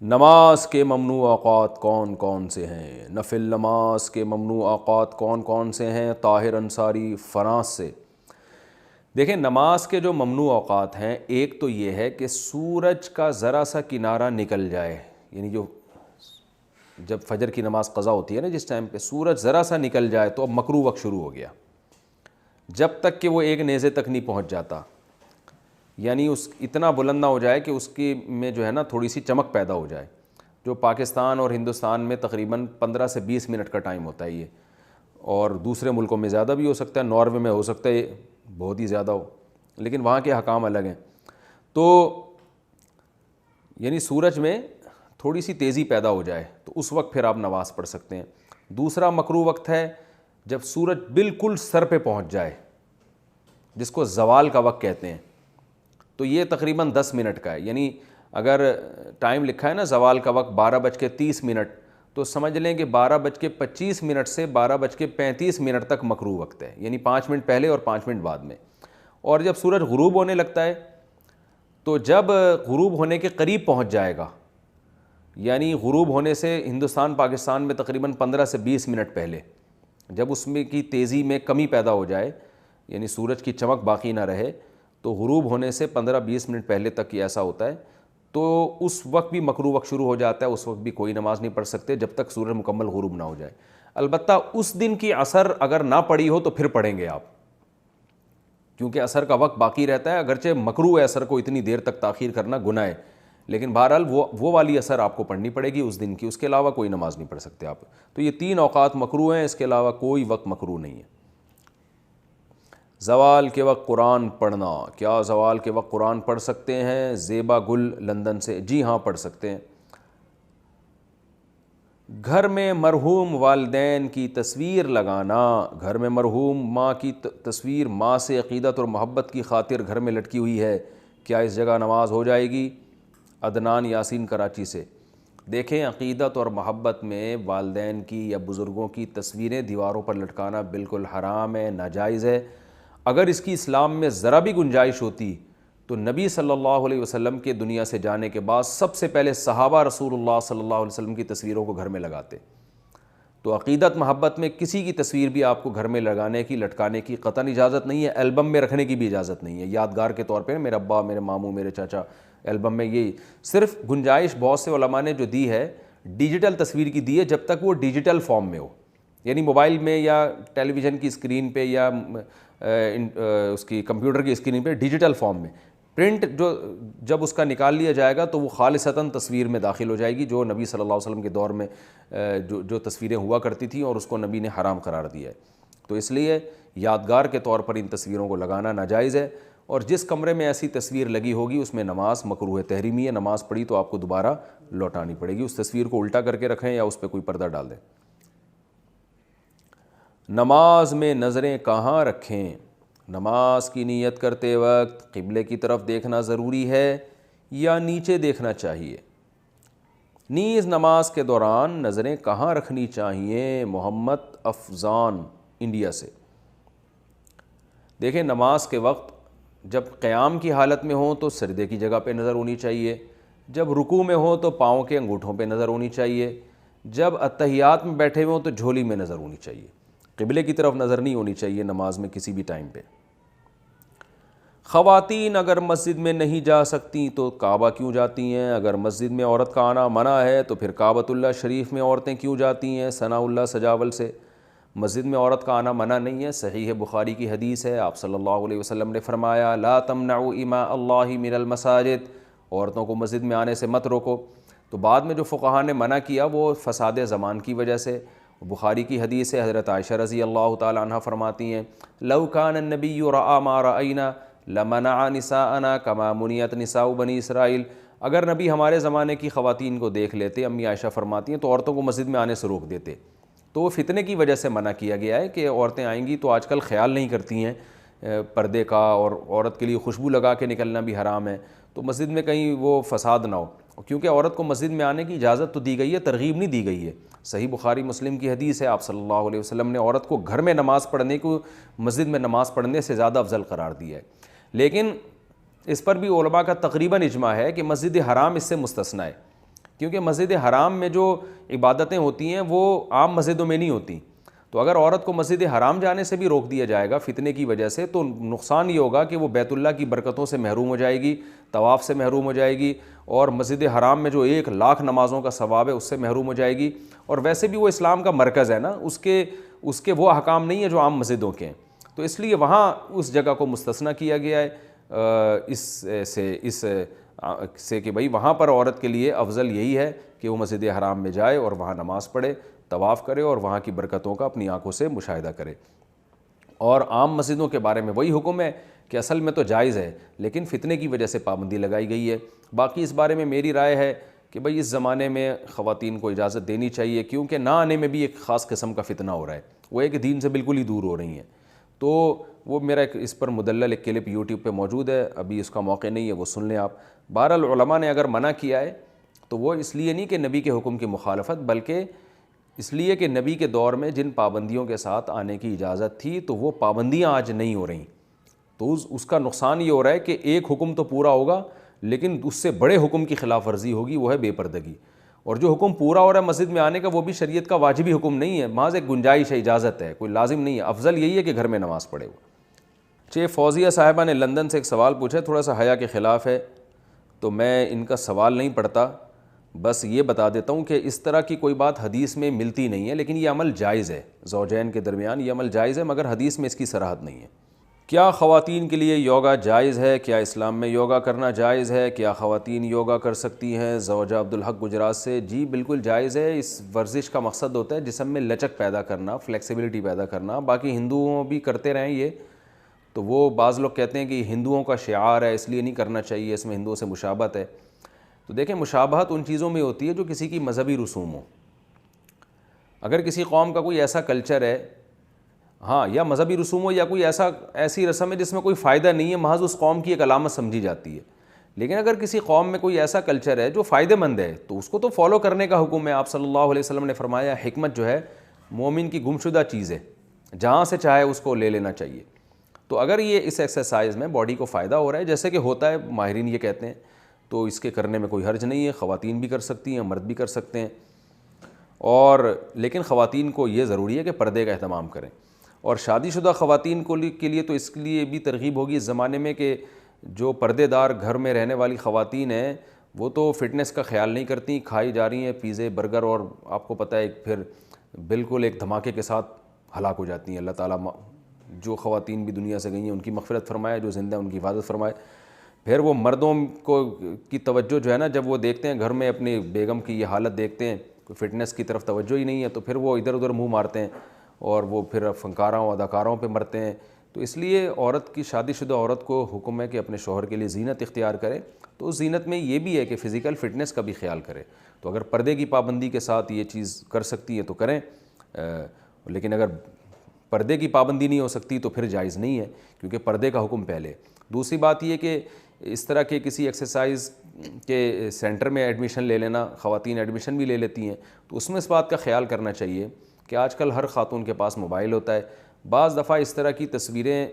نماز کے ممنوع اوقات کون کون سے ہیں؟ نفل نماز کے ممنوع اوقات کون کون سے ہیں؟ طاہر انصاری فرانس سے۔ دیکھیں، نماز کے جو ممنوع اوقات ہیں، ایک تو یہ ہے کہ سورج کا ذرا سا کنارہ نکل جائے، یعنی جب فجر کی نماز قضا ہوتی ہے نا، جس ٹائم پہ سورج ذرا سا نکل جائے تو اب مکروہ وقت شروع ہو گیا، جب تک کہ وہ ایک نیزے تک نہیں پہنچ جاتا، یعنی اتنا بلند نہ ہو جائے کہ اس کی میں جو ہے نا تھوڑی سی چمک پیدا ہو جائے، جو پاکستان اور ہندوستان میں تقریباً 15 سے 20 منٹ کا ٹائم ہوتا ہے یہ، اور دوسرے ملکوں میں زیادہ بھی ہو سکتا ہے، ناروے میں ہو سکتا ہے بہت ہی زیادہ ہو، لیکن وہاں کے حکام الگ ہیں۔ تو یعنی سورج میں تھوڑی سی تیزی پیدا ہو جائے تو اس وقت پھر آپ نماز پڑھ سکتے ہیں۔ دوسرا مکروہ وقت ہے جب سورج بالکل سر پہ پہنچ جائے، جس کو زوال کا وقت کہتے ہیں، تو یہ تقریباً 10 منٹ کا ہے، یعنی اگر ٹائم لکھا ہے نا زوال کا وقت 12:30 تو سمجھ لیں کہ 12:25 سے 12:35 تک مکروہ وقت ہے، یعنی 5 منٹ پہلے اور 5 منٹ بعد میں۔ اور جب سورج غروب ہونے لگتا ہے تو جب غروب ہونے کے قریب پہنچ جائے گا، یعنی غروب ہونے سے ہندوستان پاکستان میں تقریباً 15 سے 20 منٹ پہلے، جب اس میں کی تیزی میں کمی پیدا ہو جائے، یعنی سورج کی چمک باقی نہ رہے، تو غروب ہونے سے 15-20 منٹ پہلے تک یہ ایسا ہوتا ہے، تو اس وقت بھی مکروہ وقت شروع ہو جاتا ہے، اس وقت بھی کوئی نماز نہیں پڑھ سکتے جب تک سورج مکمل غروب نہ ہو جائے۔ البتہ اس دن کی عصر اگر نہ پڑھی ہو تو پھر پڑھیں گے آپ، کیونکہ عصر کا وقت باقی رہتا ہے، اگرچہ مکروہ ہے عصر کو اتنی دیر تک تاخیر کرنا گناہ ہے، لیکن بہرحال وہ والی عصر آپ کو پڑھنی پڑے گی اس دن کی، اس کے علاوہ کوئی نماز نہیں پڑھ سکتے آپ۔ تو یہ 3 اوقات مکروہ ہیں، اس کے علاوہ کوئی وقت مکروہ نہیں ہے۔ زوال کے وقت قرآن پڑھنا، کیا زوال کے وقت قرآن پڑھ سکتے ہیں؟ زیبا گل لندن سے، جی ہاں پڑھ سکتے ہیں۔ گھر میں مرحوم والدین کی تصویر لگانا، گھر میں مرحوم ماں کی تصویر ماں سے عقیدت اور محبت کی خاطر گھر میں لٹکی ہوئی ہے، کیا اس جگہ نماز ہو جائے گی؟ عدنان یاسین کراچی سے۔ دیکھیں، عقیدت اور محبت میں والدین کی یا بزرگوں کی تصویریں دیواروں پر لٹکانا بالکل حرام ہے، ناجائز ہے۔ اگر اس کی اسلام میں ذرا بھی گنجائش ہوتی تو نبی صلی اللہ علیہ وسلم کے دنیا سے جانے کے بعد سب سے پہلے صحابہ رسول اللہ صلی اللہ علیہ وسلم کی تصویروں کو گھر میں لگاتے۔ تو عقیدت محبت میں کسی کی تصویر بھی آپ کو گھر میں لگانے کی، لٹکانے کی قطعاً اجازت نہیں ہے، البم میں رکھنے کی بھی اجازت نہیں ہے، یادگار کے طور پہ میرے ابا، میرے ماموں، میرے چاچا البم میں، یہ صرف گنجائش بہت سے علماء نے جو دی ہے ڈیجیٹل تصویر کی دی ہے، جب تک وہ ڈیجیٹل فارم میں ہو، یعنی موبائل میں یا ٹیلی ویژن کی اسکرین پہ یا اس کی کمپیوٹر کی اسکرین پہ ڈیجیٹل فارم میں۔ پرنٹ جب اس کا نکال لیا جائے گا تو وہ خالصتاً تصویر میں داخل ہو جائے گی، جو نبی صلی اللہ علیہ وسلم کے دور میں جو تصویریں ہوا کرتی تھیں، اور اس کو نبی نے حرام قرار دیا ہے۔ تو اس لیے یادگار کے طور پر ان تصویروں کو لگانا ناجائز ہے، اور جس کمرے میں ایسی تصویر لگی ہوگی اس میں نماز مکروہ تحریمی ہے، نماز پڑھی تو آپ کو دوبارہ لوٹانی پڑے گی، اس تصویر کو الٹا کر کے رکھیں یا اس پہ کوئی پردہ ڈال دیں۔ نماز میں نظریں کہاں رکھیں؟ نماز کی نیت کرتے وقت قبلے کی طرف دیکھنا ضروری ہے یا نیچے دیکھنا چاہیے؟ نیز نماز کے دوران نظریں کہاں رکھنی چاہیے؟ محمد افضان انڈیا سے۔ دیکھیں، نماز کے وقت جب قیام کی حالت میں ہوں تو سجدے کی جگہ پہ نظر ہونی چاہیے، جب رکوع میں ہوں تو پاؤں کے انگوٹھوں پہ نظر ہونی چاہیے، جب اتحیات میں بیٹھے ہوئے ہوں تو جھولی میں نظر ہونی چاہیے، قبلے کی طرف نظر نہیں ہونی چاہیے نماز میں کسی بھی ٹائم پہ۔ خواتین اگر مسجد میں نہیں جا سکتی تو کعبہ کیوں جاتی ہیں؟ اگر مسجد میں عورت کا آنا منع ہے تو پھر کعبۃ اللہ شریف میں عورتیں کیوں جاتی ہیں؟ ثناء اللہ سجاول سے۔ مسجد میں عورت کا آنا منع نہیں ہے، صحیح بخاری کی حدیث ہے، آپ صلی اللہ علیہ وسلم نے فرمایا لا تمنعوا اماء اللہ من المساجد، عورتوں کو مسجد میں آنے سے مت روکو۔ تو بعد میں جو فقہاء نے منع کیا وہ فساد زمان کی وجہ سے، بخاری کی حدیث ہے، حضرت عائشہ رضی اللہ تعالی عنہ فرماتی ہیں لو کان النبی رأى ما رأینا لمنع نساءنا کما منعت نساء بنی اسرائیل، اگر نبی ہمارے زمانے کی خواتین کو دیکھ لیتے، امی عائشہ فرماتی ہیں، تو عورتوں کو مسجد میں آنے سے روک دیتے۔ تو وہ فتنے کی وجہ سے منع کیا گیا ہے کہ عورتیں آئیں گی تو آج کل خیال نہیں کرتی ہیں پردے کا، اور عورت کے لیے خوشبو لگا کے نکلنا بھی حرام ہے، تو مسجد میں کہیں وہ فساد نہ ہو، کیونکہ عورت کو مسجد میں آنے کی اجازت تو دی گئی ہے، ترغیب نہیں دی گئی ہے۔ صحیح بخاری مسلم کی حدیث ہے، آپ صلی اللہ علیہ وسلم نے عورت کو گھر میں نماز پڑھنے کو مسجد میں نماز پڑھنے سے زیادہ افضل قرار دیا ہے، لیکن اس پر بھی علماء کا تقریباً اجماع ہے کہ مسجد حرام اس سے مستثنی ہے، کیونکہ مسجد حرام میں جو عبادتیں ہوتی ہیں وہ عام مسجدوں میں نہیں ہوتی. تو اگر عورت کو مسجد حرام جانے سے بھی روک دیا جائے گا فتنے کی وجہ سے, تو نقصان یہ ہوگا کہ وہ بیت اللہ کی برکتوں سے محروم ہو جائے گی, طواف سے محروم ہو جائے گی, اور مسجد حرام میں جو 1,00,000 نمازوں کا ثواب ہے اس سے محروم ہو جائے گی. اور ویسے بھی وہ اسلام کا مرکز ہے نا, اس کے وہ احکام نہیں ہیں جو عام مسجدوں کے ہیں, تو اس لیے وہاں اس جگہ کو مستثنیٰ کیا گیا ہے اس سے کہ بھئی وہاں پر عورت کے لیے افضل یہی ہے کہ وہ مسجد حرام میں جائے اور وہاں نماز پڑھے, طواف کرے اور وہاں کی برکتوں کا اپنی آنکھوں سے مشاہدہ کرے. اور عام مسجدوں کے بارے میں وہی حکم ہے کہ اصل میں تو جائز ہے لیکن فتنے کی وجہ سے پابندی لگائی گئی ہے. باقی اس بارے میں میری رائے ہے کہ بھئی اس زمانے میں خواتین کو اجازت دینی چاہیے, کیونکہ نہ آنے میں بھی ایک خاص قسم کا فتنہ ہو رہا ہے, وہ ایک دین سے بالکل ہی دور ہو رہی ہیں. تو وہ میرا ایک اس پر مدلل ایک کلپ یوٹیوب پہ موجود ہے, ابھی اس کا موقع نہیں ہے, وہ سن لیں آپ. بہرحال علماء نے اگر منع کیا ہے تو وہ اس لیے نہیں کہ نبی کے حکم کی مخالفت, بلکہ اس لیے کہ نبی کے دور میں جن پابندیوں کے ساتھ آنے کی اجازت تھی تو وہ پابندیاں آج نہیں ہو رہی. تو اس کا نقصان یہ ہو رہا ہے کہ ایک حکم تو پورا ہوگا لیکن اس سے بڑے حکم کی خلاف ورزی ہوگی, وہ ہے بے پردگی. اور جو حکم پورا ہو رہا ہے مسجد میں آنے کا, وہ بھی شریعت کا واجبی حکم نہیں ہے, محض ایک گنجائش ہے, اجازت ہے, کوئی لازم نہیں ہے. افضل یہی ہے کہ گھر میں نماز پڑھے. وہ فوزیہ صاحبہ نے لندن سے ایک سوال پوچھا, تھوڑا سا حیا کے خلاف ہے تو میں ان کا سوال نہیں پڑھتا, بس یہ بتا دیتا ہوں کہ اس طرح کی کوئی بات حدیث میں ملتی نہیں ہے, لیکن یہ عمل جائز ہے, زوجین کے درمیان یہ عمل جائز ہے, مگر حدیث میں اس کی صراحت نہیں ہے. کیا خواتین کے لیے یوگا جائز ہے؟ کیا اسلام میں یوگا کرنا جائز ہے؟ کیا خواتین یوگا کر سکتی ہیں؟ زوجہ عبدالحق گجرات سے. جی بالکل جائز ہے. اس ورزش کا مقصد ہوتا ہے جسم میں لچک پیدا کرنا, فلیکسیبلٹی پیدا کرنا. باقی ہندوؤں بھی کرتے رہیں یہ, تو وہ بعض لوگ کہتے ہیں کہ ہندوؤں کا شعار ہے اس لیے نہیں کرنا چاہیے, اس میں ہندوؤں سے مشابہت ہے. تو دیکھیں, مشابہت ان چیزوں میں ہوتی ہے جو کسی کی مذہبی رسوم ہو. اگر کسی قوم کا کوئی ایسا کلچر ہے, ہاں, یا مذہبی رسوم ہو یا کوئی ایسی رسم ہے جس میں کوئی فائدہ نہیں ہے, محض اس قوم کی ایک علامت سمجھی جاتی ہے. لیکن اگر کسی قوم میں کوئی ایسا کلچر ہے جو فائدہ مند ہے تو اس کو تو فالو کرنے کا حکم ہے. آپ صلی اللہ علیہ وسلم نے فرمایا, حکمت جو ہے مومن کی گمشدہ چیز ہے, جہاں سے چاہے اس کو لے لینا چاہیے. تو اگر یہ اس ایکسرسائز میں باڈی کو فائدہ ہو رہا ہے, جیسے کہ ہوتا ہے, ماہرین یہ کہتے ہیں, تو اس کے کرنے میں کوئی حرج نہیں ہے. خواتین بھی کر سکتی ہیں, مرد بھی کر سکتے ہیں. اور لیکن خواتین کو یہ ضروری ہے کہ پردے کا اہتمام کریں. اور شادی شدہ خواتین کے لیے تو اس کے لیے بھی ترغیب ہوگی اس زمانے میں کہ جو پردے دار گھر میں رہنے والی خواتین ہیں وہ تو فٹنس کا خیال نہیں کرتی, کھائی جا رہی ہیں پیزے برگر, اور آپ کو پتہ ہے پھر بالکل ایک دھماکے کے ساتھ ہلاک ہو جاتی ہیں. اللہ تعالیٰ جو خواتین بھی دنیا سے گئی ہیں ان کی مغفرت فرمائے, جو زندہ ان کی حفاظت فرمائے. پھر وہ مردوں کی توجہ جو ہے نا, جب وہ دیکھتے ہیں گھر میں اپنی بیگم کی یہ حالت دیکھتے ہیں, کوئی فٹنس کی طرف توجہ ہی نہیں ہے, تو پھر وہ ادھر ادھر منہ مارتے ہیں اور وہ پھر فنکاروں اداکاروں پہ مرتے ہیں. تو اس لیے عورت کی, شادی شدہ عورت کو حکم ہے کہ اپنے شوہر کے لیے زینت اختیار کرے. تو اس زینت میں یہ بھی ہے کہ فزیکل فٹنس کا بھی خیال کرے. تو اگر پردے کی پابندی کے ساتھ یہ چیز کر سکتی ہے تو کریں, لیکن اگر پردے کی پابندی نہیں ہو سکتی تو پھر جائز نہیں ہے, کیونکہ پردے کا حکم پہلے. دوسری بات یہ کہ اس طرح کے کسی ایکسرسائز کے سینٹر میں ایڈمیشن لے لینا, خواتین ایڈمیشن بھی لے لیتی ہیں, تو اس میں اس بات کا خیال کرنا چاہیے کہ آج کل ہر خاتون کے پاس موبائل ہوتا ہے. بعض دفعہ اس طرح کی تصویریں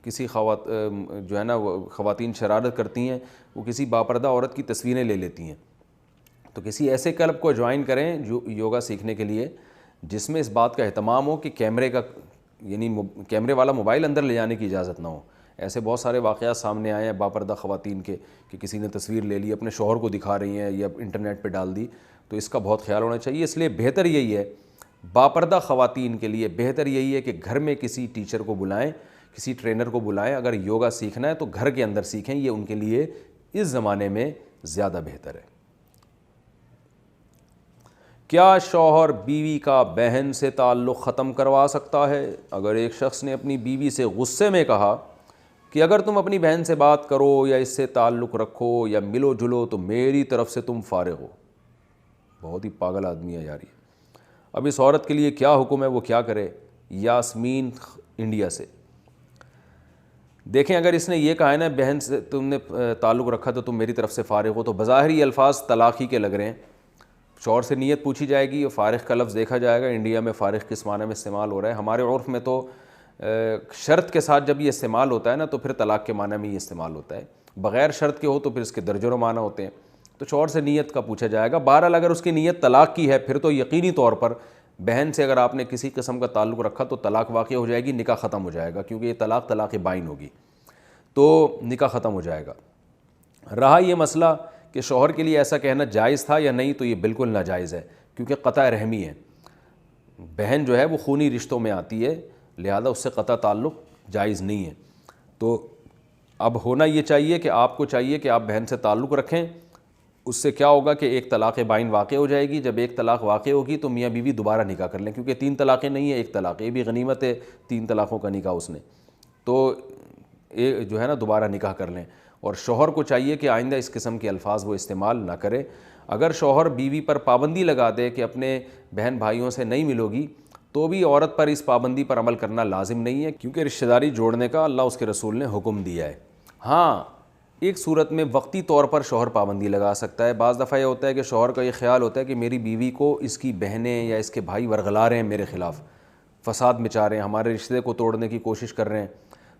کسی جو ہے نا خواتین شرارت کرتی ہیں, وہ کسی باپردہ عورت کی تصویریں لے لیتی ہیں. تو کسی ایسے کلب کو جوائن کریں جو یوگا سیکھنے کے لیے, جس میں اس بات کا اہتمام ہو کہ کیمرے والا موبائل اندر لے جانے کی اجازت نہ ہو. ایسے بہت سارے واقعات سامنے آئے ہیں باپردہ خواتین کے کہ کسی نے تصویر لے لی, اپنے شوہر کو دکھا رہی ہیں یا انٹرنیٹ پہ ڈال دی. تو اس کا بہت خیال ہونا چاہیے. اس لیے بہتر یہی ہے, باپردہ خواتین کے لیے بہتر یہی ہے کہ گھر میں کسی ٹیچر کو بلائیں, کسی ٹرینر کو بلائیں. اگر یوگا سیکھنا ہے تو گھر کے اندر سیکھیں, یہ ان کے لیے اس زمانے میں زیادہ بہتر ہے. کیا شوہر بیوی کا بہن سے تعلق ختم کروا سکتا ہے؟ اگر ایک شخص نے اپنی بیوی سے غصے میں کہا کہ اگر تم اپنی بہن سے بات کرو یا اس سے تعلق رکھو یا ملو جلو تو میری طرف سے تم فارغ ہو. بہت ہی پاگل آدمی ہے یار یہ. اب اس عورت کے لیے کیا حکم ہے, وہ کیا کرے؟ یاسمین انڈیا سے. دیکھیں, اگر اس نے یہ کہا ہے نا بہن سے تم نے تعلق رکھا تو تم میری طرف سے فارغ ہو, تو بظاہر یہ الفاظ طلاق ہی کے لگ رہے ہیں. شوہر سے نیت پوچھی جائے گی اور فارغ کا لفظ دیکھا جائے گا. انڈیا میں فارغ کس معنی میں استعمال ہو رہا ہے؟ ہمارے عرف میں تو شرط کے ساتھ جب یہ استعمال ہوتا ہے نا تو پھر طلاق کے معنی میں یہ استعمال ہوتا ہے. بغیر شرط کے ہو تو پھر اس کے درجنوں معنی ہوتے ہیں. تو شوہر سے نیت کا پوچھا جائے گا. بہرحال اگر اس کی نیت طلاق کی ہے پھر تو یقینی طور پر بہن سے اگر آپ نے کسی قسم کا تعلق رکھا تو طلاق واقع ہو جائے گی, نکاح ختم ہو جائے گا, کیونکہ یہ طلاق بائن ہوگی, تو نکاح ختم ہو جائے گا. رہا یہ مسئلہ کہ شوہر کے لیے ایسا کہنا جائز تھا یا نہیں, تو یہ بالکل ناجائز ہے, کیونکہ قطع رحمی ہے. بہن جو ہے وہ خونی رشتوں میں آتی ہے, لہذا اس سے قطع تعلق جائز نہیں ہے. تو اب ہونا یہ چاہیے کہ آپ کو چاہیے کہ آپ بہن سے تعلق رکھیں. اس سے کیا ہوگا کہ ایک طلاق بائن واقع ہو جائے گی. جب ایک طلاق واقع ہوگی تو میاں بیوی دوبارہ نکاح کر لیں, کیونکہ 3 طلاقیں نہیں ہیں, ایک طلاق, یہ بھی غنیمت ہے 3 طلاقوں کا نکاح اس نے, تو جو ہے نا دوبارہ نکاح کر لیں. اور شوہر کو چاہیے کہ آئندہ اس قسم کے الفاظ وہ استعمال نہ کرے. اگر شوہر بیوی پر پابندی لگا دے کہ اپنے بہن بھائیوں سے نہیں ملو گی, تو بھی عورت پر اس پابندی پر عمل کرنا لازم نہیں ہے, کیونکہ رشتہ داری جوڑنے کا اللہ اس کے رسول نے حکم دیا ہے. ہاں ایک صورت میں وقتی طور پر شوہر پابندی لگا سکتا ہے. بعض دفعہ یہ ہوتا ہے کہ شوہر کا یہ خیال ہوتا ہے کہ میری بیوی کو اس کی بہنیں یا اس کے بھائی ورغلا رہے ہیں میرے خلاف, فساد مچا رہے ہیں, ہمارے رشتے کو توڑنے کی کوشش کر رہے ہیں.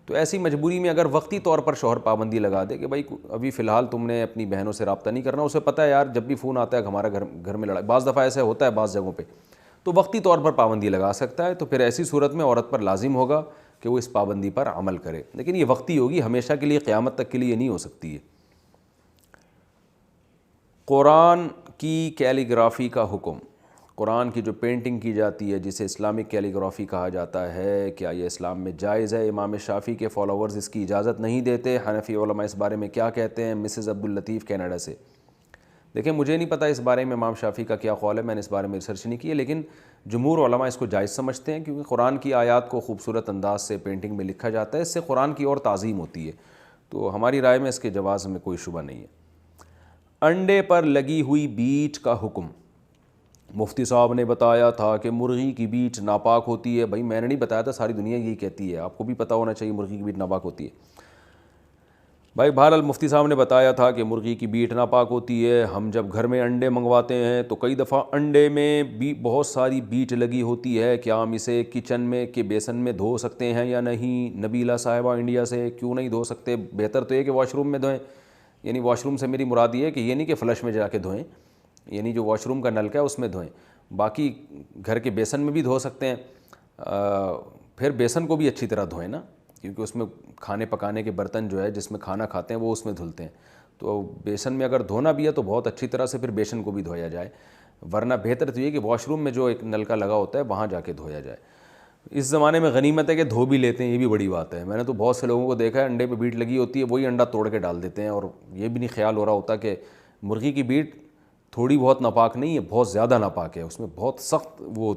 تو ایسی مجبوری میں اگر وقتی طور پر شوہر پابندی لگا دے کہ بھائی ابھی فی الحال تم نے اپنی بہنوں سے رابطہ نہیں کرنا, اسے پتہ ہے یار جب بھی فون آتا ہے ہمارا گھر میں لڑائی, بعض دفعہ ایسا ہوتا ہے بعض جگہوں پہ, تو وقتی طور پر پابندی لگا سکتا ہے. تو پھر ایسی صورت میں عورت پر لازم ہوگا کہ وہ اس پابندی پر عمل کرے, لیکن یہ وقتی ہوگی, ہمیشہ کے لیے, قیامت تک کے لیے نہیں ہو سکتی ہے. قرآن کی کیلیگرافی کا حکم. قرآن کی جو پینٹنگ کی جاتی ہے جسے اسلامک کیلیگرافی کہا جاتا ہے, کیا یہ اسلام میں جائز ہے؟ امام شافعی کے فالوورز اس کی اجازت نہیں دیتے. حنفی علماء اس بارے میں کیا کہتے ہیں؟ مسز عبداللطیف کینیڈا سے. دیکھیں مجھے نہیں پتہ اس بارے میں امام شافعی کا کیا قول ہے, میں نے اس بارے میں ریسرچ نہیں کی ہے, لیکن جمہور علماء اس کو جائز سمجھتے ہیں, کیونکہ قرآن کی آیات کو خوبصورت انداز سے پینٹنگ میں لکھا جاتا ہے, اس سے قرآن کی اور تعظیم ہوتی ہے. تو ہماری رائے میں اس کے جواز میں کوئی شبہ نہیں ہے. انڈے پر لگی ہوئی بیٹ کا حکم. مفتی صاحب نے بتایا تھا کہ مرغی کی بیٹ ناپاک ہوتی ہے. بھائی میں نے نہیں بتایا تھا, ساری دنیا یہی کہتی ہے, آپ کو بھی پتہ ہونا چاہیے مرغی کی بیٹ ناپاک ہوتی ہے. بھائی بہرحال مفتی صاحب نے بتایا تھا کہ مرغی کی بیٹ ناپاک ہوتی ہے. ہم جب گھر میں انڈے منگواتے ہیں تو کئی دفعہ انڈے میں بھی بہت ساری بیٹ لگی ہوتی ہے. کیا ہم اسے کچن میں کے بیسن میں دھو سکتے ہیں یا نہیں؟ نبیلہ صاحبہ انڈیا سے. کیوں نہیں دھو سکتے؟ بہتر تو یہ کہ واش روم میں دھوئیں. یعنی واش روم سے میری مراد یہ ہے کہ یہ نہیں کہ فلش میں جا کے دھوئیں, یعنی جو واش روم کا نلکا ہے اس میں دھوئیں. باقی گھر کے بیسن میں بھی دھو سکتے ہیں. پھر بیسن کو بھی اچھی طرح دھوئیں نا, کیونکہ اس میں کھانے پکانے کے برتن جو ہے جس میں کھانا کھاتے ہیں وہ اس میں دھلتے ہیں. تو بیسن میں اگر دھونا بھی ہے تو بہت اچھی طرح سے پھر بیسن کو بھی دھویا جائے, ورنہ بہتر تو یہ کہ واش روم میں جو ایک نلکا لگا ہوتا ہے وہاں جا کے دھویا جائے. اس زمانے میں غنیمت ہے کہ دھو بھی لیتے ہیں, یہ بھی بڑی بات ہے. میں نے تو بہت سے لوگوں کو دیکھا ہے انڈے پہ بیٹ لگی ہوتی ہے, وہی انڈا توڑ کے ڈال دیتے ہیں, اور یہ بھی نہیں خیال ہو رہا ہوتا کہ مرغی کی بیٹ تھوڑی بہت ناپاک نہیں ہے, بہت زیادہ ناپاک ہے, اس میں بہت سخت وہ